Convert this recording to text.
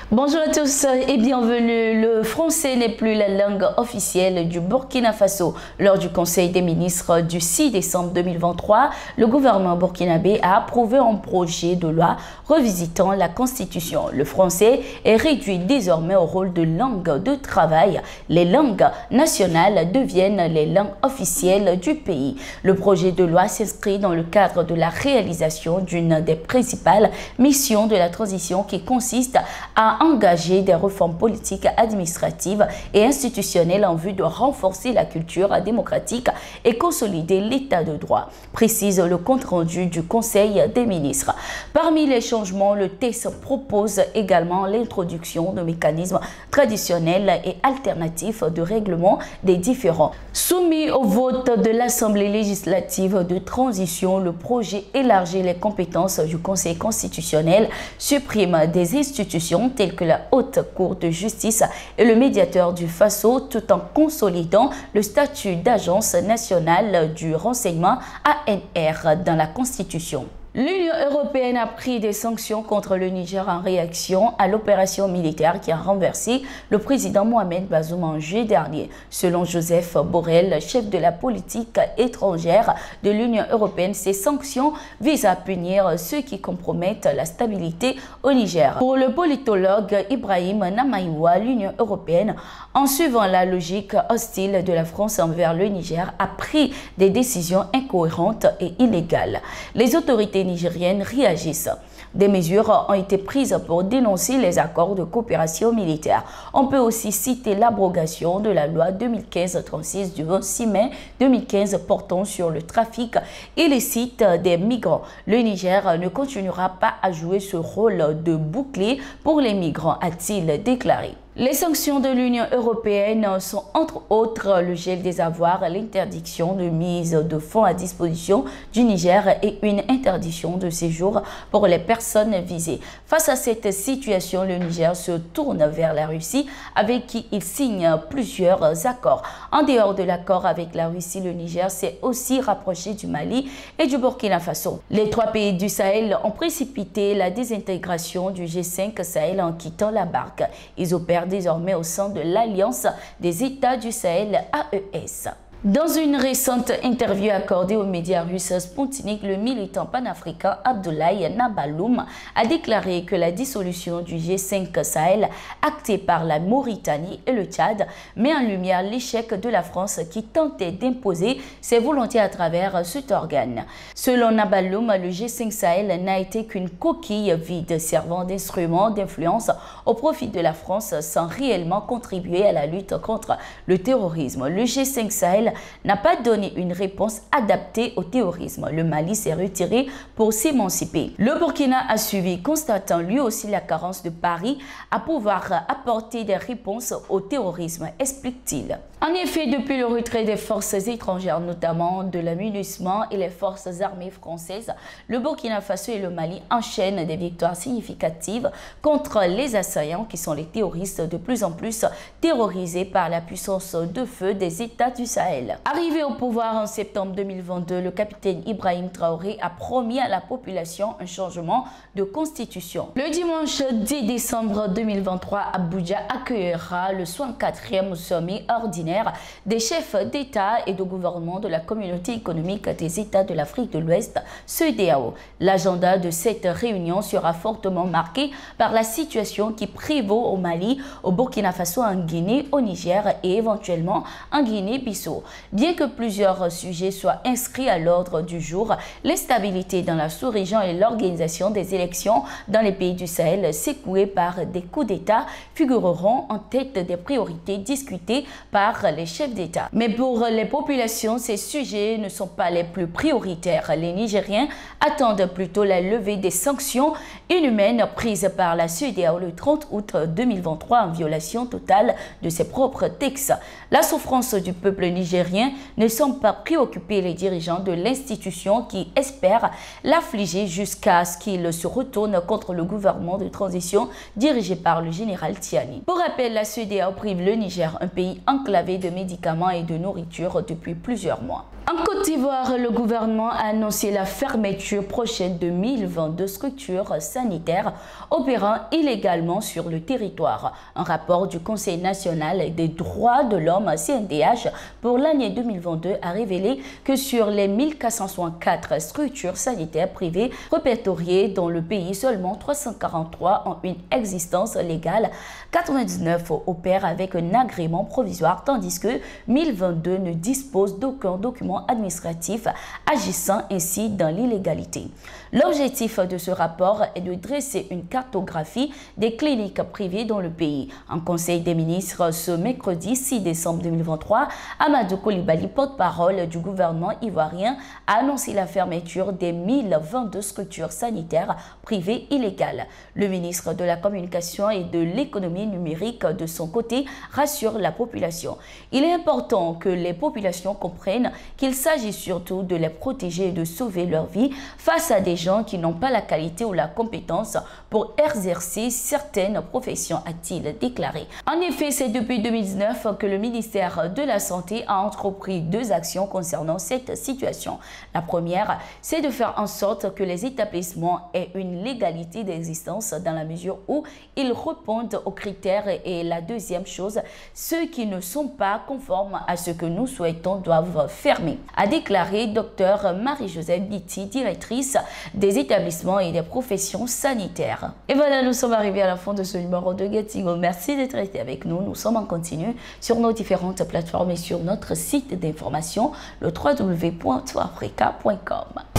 Bonjour à tous et bienvenue. Le français n'est plus la langue officielle du Burkina Faso. Lors du Conseil des ministres du 6 décembre 2023, le gouvernement burkinabé a approuvé un projet de loi revisitant la Constitution. Le français est réduit désormais au rôle de langue de travail. Les langues nationales deviennent les langues officielles du pays. Le projet de loi s'inscrit dans le cadre de la réalisation d'une des principales missions de la transition qui consiste à engager des réformes politiques, administratives et institutionnelles en vue de renforcer la culture démocratique et consolider l'état de droit, précise le compte-rendu du Conseil des ministres. Parmi les changements, le texte propose également l'introduction de mécanismes traditionnels et alternatifs de règlement des différends. Soumis au vote de l'Assemblée législative de transition, le projet élargit les compétences du Conseil constitutionnel, supprime des institutions telles que la Haute Cour de justice et le médiateur du Faso, tout en consolidant le statut d'agence nationale du renseignement ANR dans la Constitution. L'Union européenne a pris des sanctions contre le Niger en réaction à l'opération militaire qui a renversé le président Mohamed Bazoum en juillet dernier. Selon Joseph Borrell, chef de la politique étrangère de l'Union européenne, ces sanctions visent à punir ceux qui compromettent la stabilité au Niger. Pour le politologue Ibrahim Namaïwa, l'Union européenne, en suivant la logique hostile de la France envers le Niger, a pris des décisions incohérentes et illégales. Les autorités nigériennes réagissent. Des mesures ont été prises pour dénoncer les accords de coopération militaire. On peut aussi citer l'abrogation de la loi 2015-36 du 26 mai 2015 portant sur le trafic illicite des migrants. Le Niger ne continuera pas à jouer ce rôle de bouclier pour les migrants, a-t-il déclaré. Les sanctions de l'Union européenne sont entre autres le gel des avoirs, l'interdiction de mise de fonds à disposition du Niger et une interdiction de séjour pour les personnes visées. Face à cette situation, le Niger se tourne vers la Russie avec qui il signe plusieurs accords. En dehors de l'accord avec la Russie, le Niger s'est aussi rapproché du Mali et du Burkina Faso. Les trois pays du Sahel ont précipité la désintégration du G5 Sahel en quittant la barque. Ils opèrent désormais au sein de l'Alliance des États du Sahel AES. Dans une récente interview accordée aux médias russes Sputnik, le militant panafricain Abdoulaye Nabaloum a déclaré que la dissolution du G5 Sahel, actée par la Mauritanie et le Tchad, met en lumière l'échec de la France qui tentait d'imposer ses volontés à travers cet organe. Selon Nabaloum, le G5 Sahel n'a été qu'une coquille vide servant d'instrument d'influence au profit de la France sans réellement contribuer à la lutte contre le terrorisme. Le G5 Sahel n'a pas donné une réponse adaptée au terrorisme. Le Mali s'est retiré pour s'émanciper. Le Burkina a suivi, constatant lui aussi la carence de Paris à pouvoir apporter des réponses au terrorisme, explique-t-il. En effet, depuis le retrait des forces étrangères, notamment de l'AMINUSMA et les forces armées françaises, le Burkina Faso et le Mali enchaînent des victoires significatives contre les assaillants qui sont les terroristes de plus en plus terrorisés par la puissance de feu des États du Sahel. Arrivé au pouvoir en septembre 2022, le capitaine Ibrahim Traoré a promis à la population un changement de constitution. Le dimanche 10 décembre 2023, Abuja accueillera le 64e sommet ordinaire des chefs d'État et de gouvernement de la Communauté économique des États de l'Afrique de l'Ouest, CEDEAO. L'agenda de cette réunion sera fortement marqué par la situation qui prévaut au Mali, au Burkina Faso, en Guinée, au Niger et éventuellement en Guinée-Bissau. Bien que plusieurs sujets soient inscrits à l'ordre du jour, l'instabilité dans la sous-région et l'organisation des élections dans les pays du Sahel secoués par des coups d'État figureront en tête des priorités discutées par les chefs d'État. Mais pour les populations, ces sujets ne sont pas les plus prioritaires. Les Nigériens attendent plutôt la levée des sanctions inhumaines prises par la CEDEAO le 30 août 2023 en violation totale de ses propres textes. La souffrance du peuple nigérien nigériens ne sont pas préoccupés, les dirigeants de l'institution qui espèrent l'affliger jusqu'à ce qu'il se retourne contre le gouvernement de transition dirigé par le général Tiani. Pour rappel, la CEDEAO prive le Niger, un pays enclavé de médicaments et de nourriture depuis plusieurs mois. En Côte d'Ivoire, le gouvernement a annoncé la fermeture prochaine de 1022 structures sanitaires opérant illégalement sur le territoire. Un rapport du Conseil national des droits de l'homme CNDH pour l'année 2022 a révélé que sur les 1464 structures sanitaires privées répertoriées dans le pays, seulement 343 ont une existence légale, 99 opèrent avec un agrément provisoire, tandis que 1022 ne disposent d'aucun document administratif, agissant ainsi dans l'illégalité. L'objectif de ce rapport est de dresser une cartographie des cliniques privées dans le pays. En Conseil des ministres ce mercredi 6 décembre 2023, Amadou Coulibaly, porte-parole du gouvernement ivoirien, a annoncé la fermeture des 1022 structures sanitaires privées illégales. Le ministre de la Communication et de l'économie numérique, de son côté, rassure la population. Il est important que les populations comprennent qu'il s'agit surtout de les protéger et de sauver leur vie face à des gens qui n'ont pas la qualité ou la compétence pour exercer certaines professions, a-t-il déclaré. En effet, c'est depuis 2019 que le ministère de la Santé a entrepris deux actions concernant cette situation. La première, c'est de faire en sorte que les établissements aient une légalité d'existence dans la mesure où ils répondent aux critères, et la deuxième chose, ceux qui ne sont pas conformes à ce que nous souhaitons doivent fermer, a déclaré Dr Marie-Joseph Biti, directrice des établissements et des professions sanitaires. Et voilà, nous sommes arrivés à la fin de ce numéro de Getingo. Merci d'être resté avec nous. Nous sommes en continu sur nos différentes plateformes et sur notre site d'information, le www.toafrica.com.